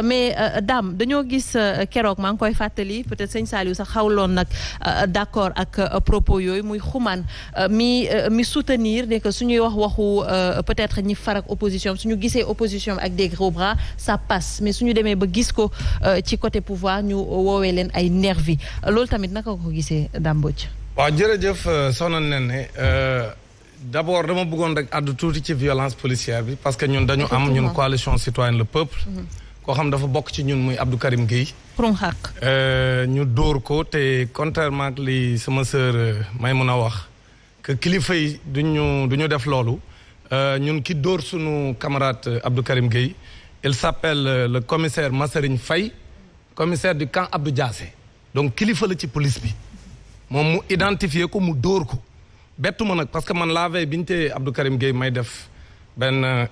mais Dame dañoo gis keroog maa ngi koy fàttali peut-être sëñ Saliou sax xawloon nag d'accord ak propos yooyu muy xumaan mi soutenir ne que suñuy waxu peut-être ñi far ak opposition suñu gisee opposition ak des gros bras ça passe mais suñu demee ba gis ko ci côté pouvoir ñu woowee leen ay nervi loolu tamit naka ko gisee Dame Mbodj. waaw jërëjëf soxna Néné d'abord dama bëggoon rek àddu tuuti ci violence policière bi parce que ñun dañu am ñun coalition citoyenne le peuple. koo xam dafa bokk ci ñun muy Abdou Karim Gueye. ñu dóor ko te contrairement ak li sama sœur may mun a wax que kilifa yi duñu def loolu ñun ki dóor sunu camarade Abdou Karim Gueye il s'appelle le commissaire Masserigne Faye commissaire du camp Abdou Diassé donc kilifa la ci police bi moom mu identifié ko mu dóor ko bettu ma nag parce que man la veille bi ñu tee Abdou Karim Gueye may def benn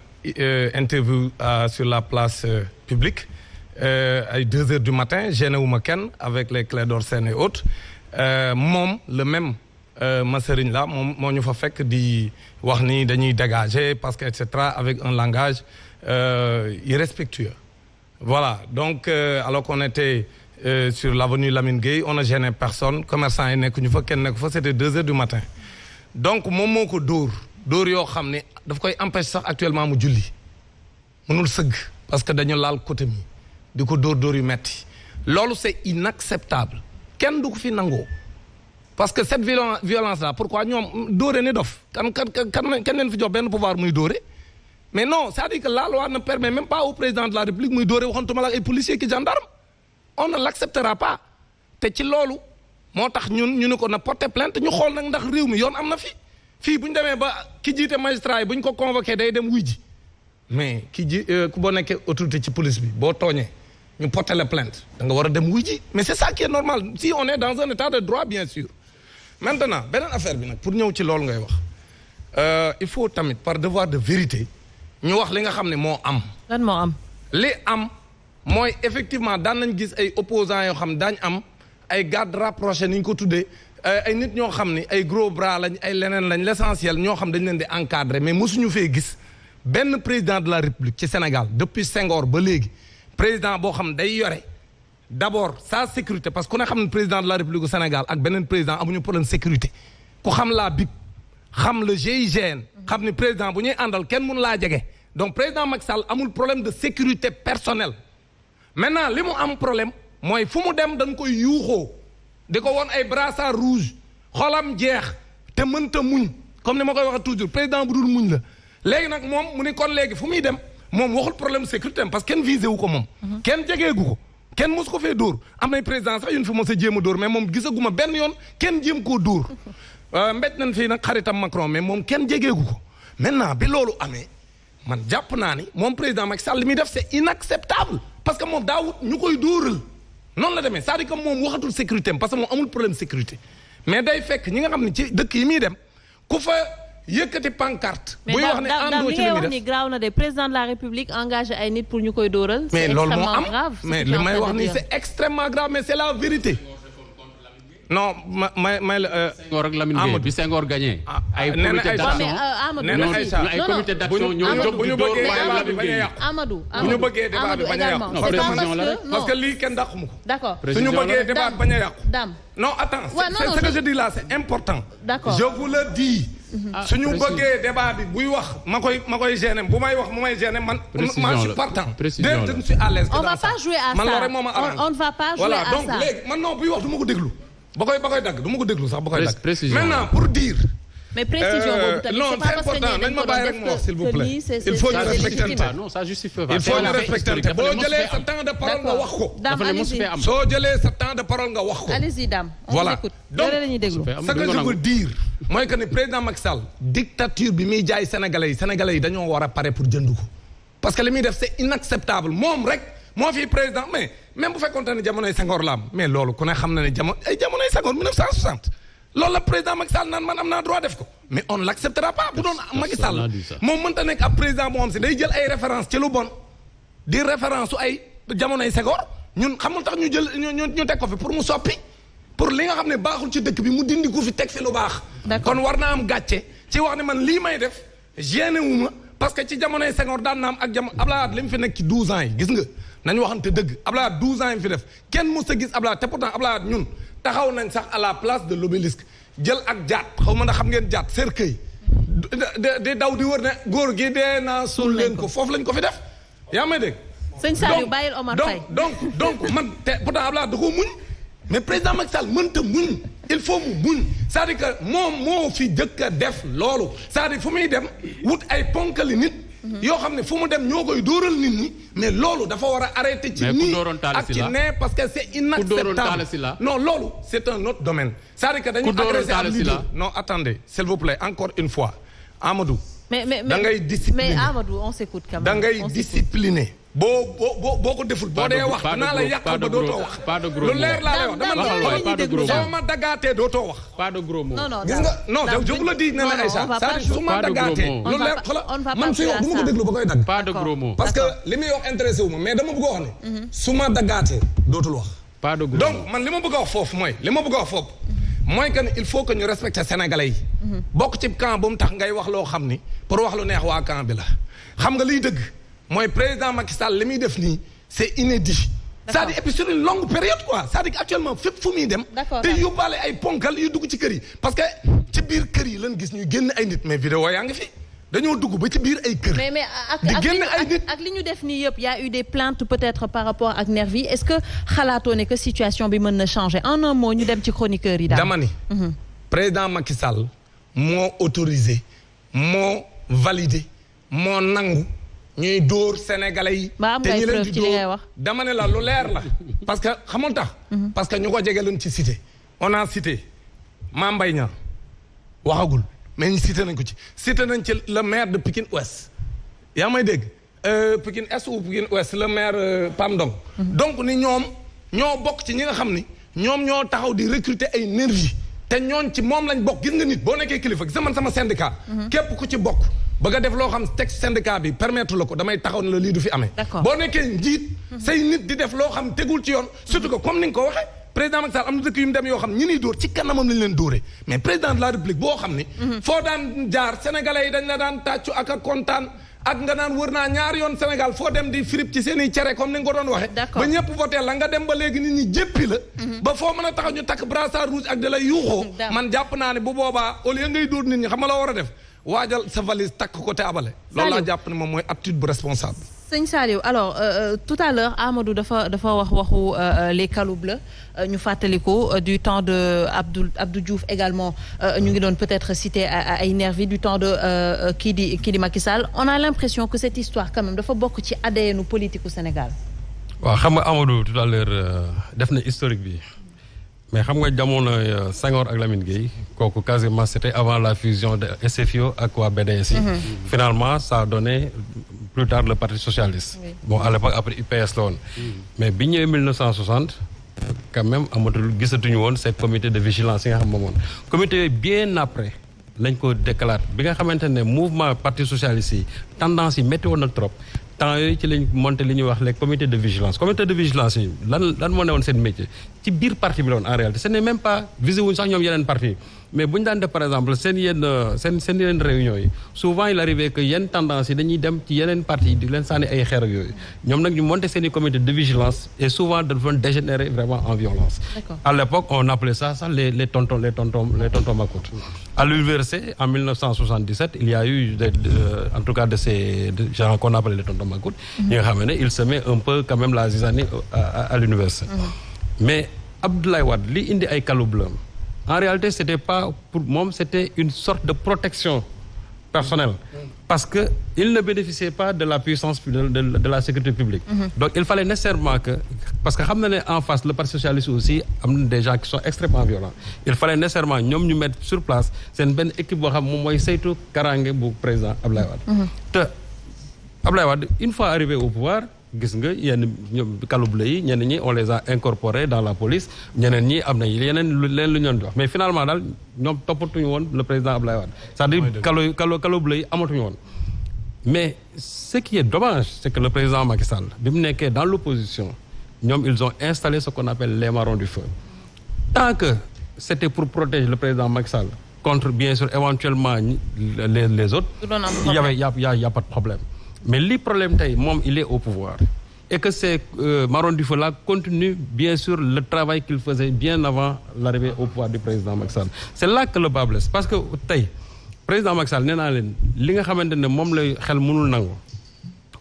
interview sur la place publique ay 2 heures du matin gêné wu ma kenn avec les Clédor Sène et autres moom le même Masserigne là moom moo ñu fa fekk di wax ni dañuy dégager parce que et cetera avec un langage irrespectueux voilà donc alors qu'on était sur l'avenue Lamine Gueye on a gêné personne commerçant yi nekk ñu fa kenn nekk fa c'était 2 heures du matin donc moom moo ko dóor yoo xam ne daf koy empêcher sax actuellement mu julli mënul sëgg parce que dañu laal côté mi di ko dóor yu metti loolu c'est inacceptable kenn du ko fi nangoo parce que cette violence là pourquoi ñoom dóore ni dof kan leen fi jox benn pouvoir muy dóore mais non c'est-à-dire que la loi ne permet même pas au président de la République muy dóore waxantuma la ay policiers ki gendarme on ne l'acceptera pas te ci loolu moo tax ñu ne ko na porter plainte ñu xool nag ndax réew mi yoon am na fii bu ñu demee ba ki jiite magistrat yi bu ñu ko convoqué day dem wuy ji mais ku boo nekkee autorité ci police bi boo tooñee ñu porter la plainte da nga war a dem wuy ji mais c'est ça qui est normal si on est dans un état de droit bien sûr maintenant beneen affaire bi nag pour ñëw ci loolu ngay wax il faut tamit par devoir de vérité ñu wax li nga xam ne moo am. lan moo am. li am mooy effectivement daan nañ gis ay opposants yoo xam daañ am ay gardes rapprochés ni ñu ko tuddee ay nit ñoo xam ni ay gros bras lañ ay leneen lañ l'essentiel ñoo xam dañ leen di encadrer mais mosuñu fee gis benn président de la République ci Sénégal depuis Senghor ba léegi président boo xam day yore d'abord sa sécurité parce que ku ne xam ne président de la République du Sénégal ak beneen président amuñu problème sécurité ku xam la BIP xam le GIGN xam ni président bu ñuy àndal kenn mënu laa jege donc président Macky Sall amul problème de sécurité personnelle maintenant li mu am problème mooy fu mu dem dañ koy yuuxoo di ko woon ay brassard rouge xolam jeex te mënta muñ comme ni ma koy waxee toujours président bu dul muñ la léegi nag moom mu ni kon léegi fu muy dem moom waxul problème sécurité parce que kenn visé wu ko moom kenn jegeegu ko kenn mosu ko fee dóor am nay président sax yu ñu fi mos a jéem a dóor mais moom gisaguma benn yoon kenn jéem koo dóor mbéj nañ fii nag xaritam Macron mais moom kenn jegeegu ko maintenant bi loolu amee man jàpp naa ni moom président Macky Sall li muy def c'est inacceptable parce que moom daawut ñu koy dóoral noonu la demee c'est-à-dire que moom waxatul sécurité parce que moom amul problème sécurité mais day fekk ñi nga xam ne ci dëkk yi muy dem ku fa yëkkati pancarte. buy wax ne àndoo ci li muy def mais graaw na de président de la République engagé ay nit pour ñu koy dóoral. mais loolu moo am grave mais li may wax ni c'est extrêmement grave mais c'est la vérité. non may la. Senghor ak Lamine Gueye bi Senghor gagné. ay comité d'action ay comité d'action ñoo jóg di dóor waaye Lamine Gueye. Amadou bu ñu bëggee débat bi bañ a yàqu. non précision la rek parce que lii kenn dàqu ko. d'accord suñu bëggee débat bi bañ a yàqu. Dame non attends c'est ce que je dis là c'est important. d'accord je vous le dis. suñu bëggee débat bi buy wax ma koy gêner bu may wax mu may gêner man. je suis partant. précision je suis à l'aise. on va pas jouer à ça man loolu rek moo ma arrangé. on ne va pas jouer voilà à ça. donc léegi man non buy wax du ma ko déglu. ba koy dagg du ma ko déglu sax ba koy dagg. précision maintenant pour dire. mais précision boobu tamit non c'est important nañ ma bàyyi rek moo s'il vous plaît. il faut ñu respecter non ça justifie pas. il faut ñu respecter boo jëlee sa temps de parole nga wax ko. Dame allez-y soo jëlee sa temps de parole nga wax ko. allez-y Dame on voilà écoute. donc la ñuy déglu. ce que je veux dire mooy que ni président Macky Sall dictature bi muy jaay sénégalais yi dañoo war a pare pour jënd ko parce que li muy def c'est inacceptable moom rek moo fi président mais même bu fekkoonte ne jamonoy Senghor la am mais loolu ku ne xam na ne jamonoy Senghor 1960 loolu la président Macky Sall naan man am naa droit def ko mais on l'acceptera pas bu doon Macky Sall moom mënta nekk ab président boo xam si day jël ay référence ci lu bon di référence su ay jamonoy Senghor ñun xamul tax ñu jël ñu teg ko fi pour mu soppi pour li nga xam ne baaxul ci dëkk bi mu dindi ko fi teg fi lu baax kon war naa am gàcce ci wax ne man lii may def gêné wu ma parce que ci jamonoy Senghor daan na am ak jamono Abdoulaye Wade li mu fi nekk ci 12 ans yi gis nga nañu waxante dëgg Abdoulaye 12 ans yi fi def kenn mës a gis Abdoulaye te pourtant Abdoulaye ñun taxaw nañ sax à la place de l'obélisque jël ak jaat xaw ma na xam ngeen jaat cercueil di daw di wër ne góor gi dee naa suul leen ko foofu lañ ko fi def yaa may dégg. sëñ Saliou bàyyil Omar Faye donc man te pourtant Abdoulaye da koo muñ mais président Macky Sall mënta muñ il faut mu muñ c'est-à-dire que moom moo fi jëkk a def loolu c'est-à-dire fu muy dem wut ay ponkali nit. yoo xam ne fu mu dem ñoo koy dóoral nit ñi mais loolu dafa war a arrêter ci nii ak ci nee parce que c'est inacceptable non loolu c'est un autre domaine c'est-à-dire que dañu agressé am leader non attendez s'il vous plaît encore une fois Amadou da ngay discipliner mais Amadou on s'écoute quand même da ngay discipliner boo ko deful boo dee wax naa la yàq ba dootoo wax lu leer laa lay wax dama soo ma daggaatee dootoo wax pas de gros mots gis nga non je vous le dis nee na Aïcha c'est-à-dire su ma daggaatee lu leer xoolal man suy wax du ma ko déglu ba koy dagg pas de gros mots parce que li muy wax intéressé wu ma mais dama bëgg a wax ne su ma daggaatee dootul wax pas de gros donc man li ma bëgg a wax foofu mooy que il faut que ñu respecter sénégalais yi bokk ci camp bu mu tax ngay wax loo xam ni pour wax lu neex waa camp bi la xam nga liy dëgg mooy président Macky Sall li muy def nii c'est inédit c'est-à-dire et puis sur une longue période quoi c'est-à-dire que actuellement fépp fu muy dem te yóbbaale ay ponkal yu dugg ci kër yi parce que ci biir kër yi lan gis ñuy génn ay nit mais vidéo yaa ngi fi dañoo dugg ba ci biir ay kër di génn ay nit ak li ñu def nii yëpp y a eu des plaintes peut-être par rapport ak nervi est-ce que xalaatoo ne que situation bi mën na changer en un mot ñu dem ci chroniqueurs yi daal dama ni président Macky Sall moo autorisé moo validé moo nangu ñuy dóor sénégalais yi te ñi leen di dóor dama ne la lu leer la parce que xamul tax parce que ñu ko jege leen ci cité on a cité Mame Mbaye Niang waxagul mais ñu cité nañ ko ci cité nañ ci le maire de Pikine Ouest yaa may dégg Pikine Est ou Pikine Ouest le maire Pam Ndong donc ni ñoom ñoo bokk ci ñi nga xam ni ñoom ñoo taxaw di recruter ay nervi te ñooñ ci moom lañ bokk gis nga nit boo nekkee kilifa gis man sama syndicat képp ku ci bokk ba nga def loo xam texte syndicat bi permettre la ko damay taxaw ne la lii du fi amee boo nekkee njiit say nit di def loo xam tegul ci yoon surtout que comme ni nga ko waxee président Macky Sall am na dëkk yu mu dem yoo xam ñi niy dóor ci kanamam lañ leen dóoree mais président de la république boo xam ni foo daan jaar sénégalais yi dañ la daan tàccu ak a kontaan ak nga naan wër naa ñaari yoon Sénégal foo dem di firip ci seen i cere comme ni nga ko doon waxe ba ñëpp voté la nga dem ba léegi nit ñi jéppi la ba foo mën a taxaw ñu takk brassard rouge ak da lay yuuxoo man jàpp naa ne bu boobaa au lieu ngay dóor nit ñi xam nga la war a def waajal sa valise takk ko te abale loolu laa jàpp ne moom mooy attitude bu responsable sëñ Saliou alors tout à l'heure Amadou dafa wax waxu les caloubes ñu fàttaliku du temps de Abdou Diouf également ñu ngi doon peut-être citer ay nervi du temps de kii di Macky Sall on a l'impression que cette histoire quand même dafa bokk ci ADN politique au Sénégal waaw xam nga Amadou tout à l'heure def na historique bi mais xam nga jamono Senghor ak Lamine Gueye kooku quasiment c'était avant la fusion de SFIO ak waa BDS yi finalement ça a donné plus tard le Parti socialiste bon à l'époque après UPS la woon mais bi ñëwee 1960 quand même amatul gisatuñu woon ces comité de vigilance yi nga xam moomoon comité yooyu bien après lañ ko déclaré bi nga xamante ne mouvement Parti socialiste yi tendance yi métti woon na trop temps yooyu ci lañ monté li ñuy wax les comités de vigilance comité de vigilance yi lan moo ne woon seen métier ci biir parti bi la woon en réalité ce n'est même pas visé wuñ sax ñoom yeneen parti mais bu ñu daan def par exemple seen yenn réunions yi souvent il arrivait que yenn tendance yi dañuy dem ci yeneen parti yi di leen sànni ay xeer ak yooyu ñoom nag ñu monté seen i comité de vigilance et souvent dafa dégénérer vraiment en violence à l'époque on appelait ça les tontons macoutes à l'université en 1977 il y a eu en tout cas de ces gens qu'on appelait les tontons macoutes ñi nga xam ne il se met un peu quand même la zizanie à l'université mais Abdoulaye Wade li indi ay caloubes en réalité c'était pas pour moom c'était une sorte de protection personnelle parce que il ne bénéficiait pas de la puissance de la sécurité publique donc il fallait nécessairement que parce que xam na ne en face le Parti socialiste aussi am na des gens qui sont extrêmement violents il fallait nécessairement ñoom ñu mettre sur place seen benn équipe boo xam moom mooy saytu karange bu président Abdoulaye Wade te Abdoulaye Wade une fois arrivé au pouvoir gis nga yenn ñoom caloubes yi ñenn ñi on les a incorporés dans la police ñeneen ñi am na yeneen leen lu ñu doon wax mais finalement daal ñoom toppatuñu woon le président Abdoulaye Wade c'est-à-dire caloubes yi amatuñu woon mais ce qui est dommage c'est que le président Macky Sall bi mu nekkee dans l'opposition ñoom ils ont installé ce qu'on appelle les marrons du feu tant que c'était pour protéger le président Macky Sall contre bien sûr éventuellement les autres il y a pas de problème mais li problème tey moom il est au pouvoir et que ces marrons du feu-là continuent bien sûr le travail qu'ils faisaient bien avant l'arrivée au pouvoir du président Macky Sall. C'est là que le bât blesse parce que tey président Macky Sall nee naa leen li nga xamante ne moom lay xel mënul nangu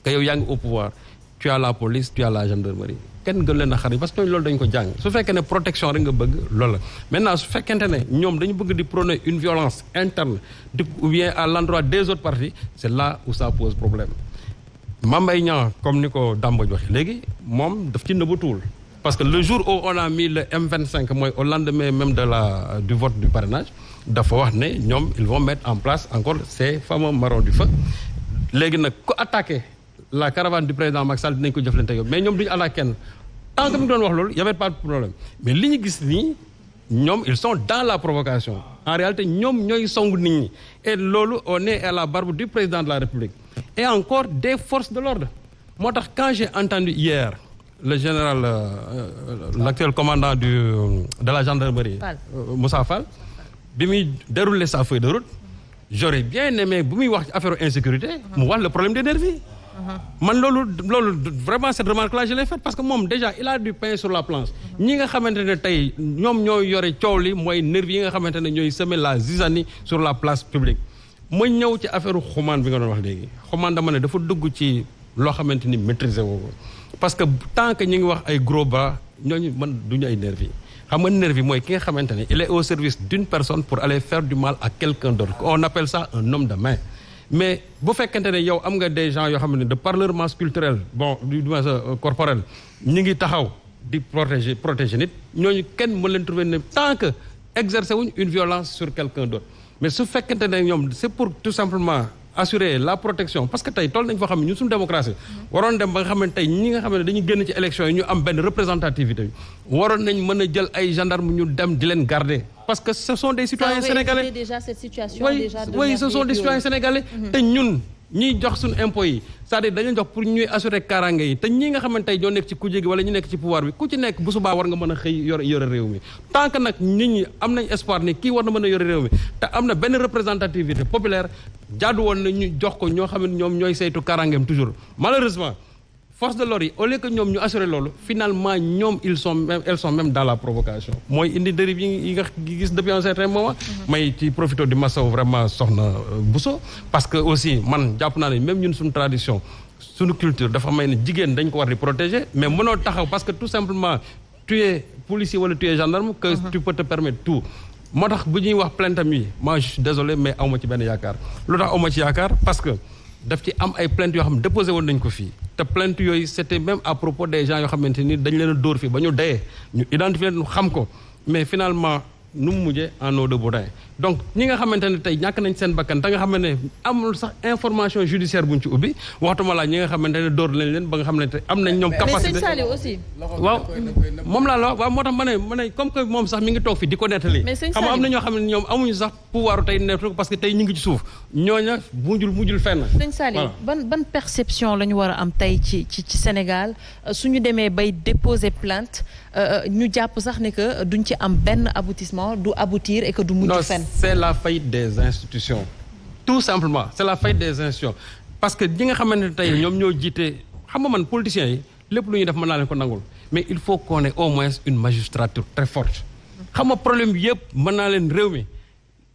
que yow yaa ngi au pouvoir tu as la police tu as la gendarmerie kenn gën leen a xarit parce que loolu dañ ko jàng su fekkee ne protection rek nga bëgg loolu la maintenant su fekkente ne ñoom dañu bëgg di prôner une violence interne ou bien à l'endroit des autres partis c'est là où ça pose problème. Mame Mbaye Niang comme ni ko Dambodj waxee léegi moom daf ci nëbbatuwul parce que le jour où on a mis le M25 mooy au lendemain même du vote du parrainage dafa wax ne ñoom ils vont mettre en place encore ces fameux marrons du feu léegi nag ku attaqué la caravane du président Macky Sall dinañ ko jëflante yow mais ñoom duñu attaqué kenn tant que mi ngi doon wax loolu y avait pas de problème mais li ñu gis nii ñoom ils sont dans la provocation en réalité ñoom ñooy songu nit ñi et loolu on est à la barbe du président de la République et encore des forces de l'ordre moo tax quand j'ai entendu hier le général l'actuel commandant de la gendarmerie Moussa Fall bi muy dérouler sa feuille de route j'aurais bien aimé bu muy wax affaire insécurité mu wax le problème des nervis man loolu vraiment cette remarque là je l'ai faite parce que moom déjà il a du pain sur la planche ñi nga xamante ne tey ñoom ñooy yore coow li mooy nervis yi nga xamante ne ñooy semer la zizanie sur la place publique ma ñëw ci affaire xumaan bi nga doon wax léegi xumaan dama ne dafa dugg ci loo xamante ni maîtriser woo ko parce que tant que ñi ngi wax ay gros bras ñooñu man duñu ay nervis xam nga nervi mooy ki nga xamante ne il est au service d'une personne pour aller faire du mal à quelqu'un d'autre on appelle ça un homme de main mais bu fekkente ne yow am nga des gens yoo xam ne de par leur masse culturelle bon du moins corporelle ñi ngi taxaw di protéger nit ñooñu kenn mën leen trouver ne tant que exercer wuñ une violence sur quelqu'un d'autre mais su fekkente ne ñoom c'est pour tout simplement assurer la protection parce que tey toll nañ foo xam ne ñun suñu démocratie waroon dem ba nga xam ne tey ñi nga xam ne dañuy génn ci élection yi ñu am benn représentativité bi waroon nañ mën a jël ay gendarmes ñu dem di leen garder parce que ce sont des citoyens sénégalais déjà cette situation oui ce sont des citoyens sénégalais te ñun ñiy jox suñu impôts yi c'est-à-dire dañu jox pour ñuy assurer kaaraange yi te ñi nga xamante tey ñoo nekk ci kujje gi wala ñu nekk ci pouvoir bi ku ci nekk bu subaa war nga mën a xëy yore réew mi tant que nag nit ñi am nañ espoir ni kii war na mën a yore réew mi te am na benn représentativité populaire jaadu woon na ñu jox ko ñoo xam ne ñoom ñooy saytu kaaraangeem toujours malheureusement force de l'ordre yi au lieu que ñoom ñu assurer loolu finalement ñoom elles sont même dans la provocation mooy indi dérive yi nga gis depuis un certain moment may ci profité di masaw vraiment soxna Bousso parce que aussi man jàpp naa ne même ñun suñu tradition suñu culture dafa may ne jigéen dañ ko war di protéger mais mënoo taxaw parce que tout simplement tu es policier wala tu es gendarme que tu peux te permettre tout moo tax bu ñuy wax plainte am yi moi je suis désolé mais awma ci benn yaakaar lu tax awma ci yaakaar parce que daf ci am ay plainte yoo xam ne déposé woon nañ ko fii te plainte yooyu c'était même à propos des gens yoo xamante ni dañ leen a dóor fii ba ñu dee ñu identifier leen xam ko mais finalement nu mu mujjee en eau de boudin donc ñi nga xamante ne tey ñàkk nañ seen bakkan te nga xamante ne amul sax information judiciaire buñ ci ubbi waxtuma laa ñi nga xamante ne dóor lañ leen ba nga xam ne te am nañ ñoom capacité mais sëñ Saliou aussi waaw moom laa la wax waaw moo tax ma ne comme que moom sax mi ngi toog fi di ko nettali xam nga am na ñoo xam ne ñoom amuñu sax pouvoir tey nettu parce que tey ñu ngi ci suuf ñooña mujjul fenn sëñ Saliou ban perception la ñu war a am tey ci Sénégal suñu demee bay déposer plainte ñu jàpp sax ne que duñ ci am benn aboutissement du aboutir et que du mujj fenn c'est la faillite des institutions tout simplement c'est la faillite des institutions parce que ñi nga xamante ne tey ñoom ñoo jiite xam nga man politiciens yi lépp lu ñuy def mën naa leen ko nangul mais il faut qu'on ait au moins une magistrature très forte xam nga problème bi yëpp mën naa leen réew mi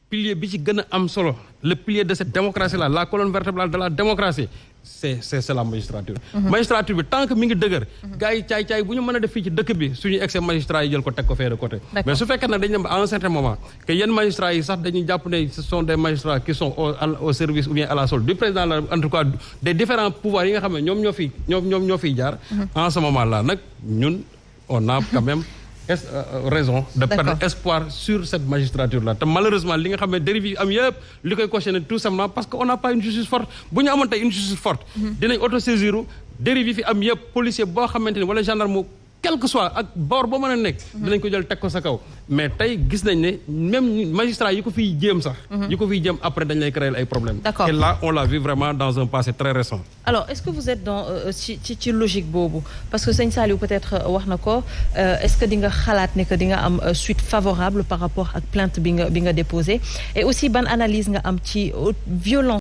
pilier bi ci gën a am solo le pilier de cette démocratie là la colonne vertébrale de la démocratie c'est la magistrature magistrature bi tant que mi ngi dëgër gars yi caay-caay bu ñu mën a def fii ci dëkk bi suñu excès magistrat yi jël ko teg ko fee de côté mais su fekkee nag dañu dem à un certain moment que yenn magistrats yi sax dañuy jàpp ne ce sont des magistrats qui sont au service ou bien à la solde du président la en tout cas des différents pouvoirs yi nga xam ne ñoom ñoo fiy jaar en ce moment là nag ñun on a quand même raison de perdre espoir sur cette magistrature là te malheureusement li nga xam ne dérive yi am yëpp li koy cautionner tout simplement parce que on n'a pas une justice forte bu ñu amoon tey une justice forte dinañ autosaisir dérive yi fi am yëpp policier boo xamante ni wala gendarme quel que soit ak boor boo mën a nekk dinañ ko jël teg ko sa kaw mais tey gis nañ ne même magistrat yi ko fiy jéem sax yi ko fiy jéem après dañ lay créer ay problèmes et là on l'a vu vraiment dans un passé très récent alors est-ce que vous êtes dans ci logique boobu parce que sëñ Saliou peut-être wax na ko est-ce que di nga xalaat ne que di nga am suite favorable par rapport ak plainte bi nga déposé et aussi ban analyse nga am ci violence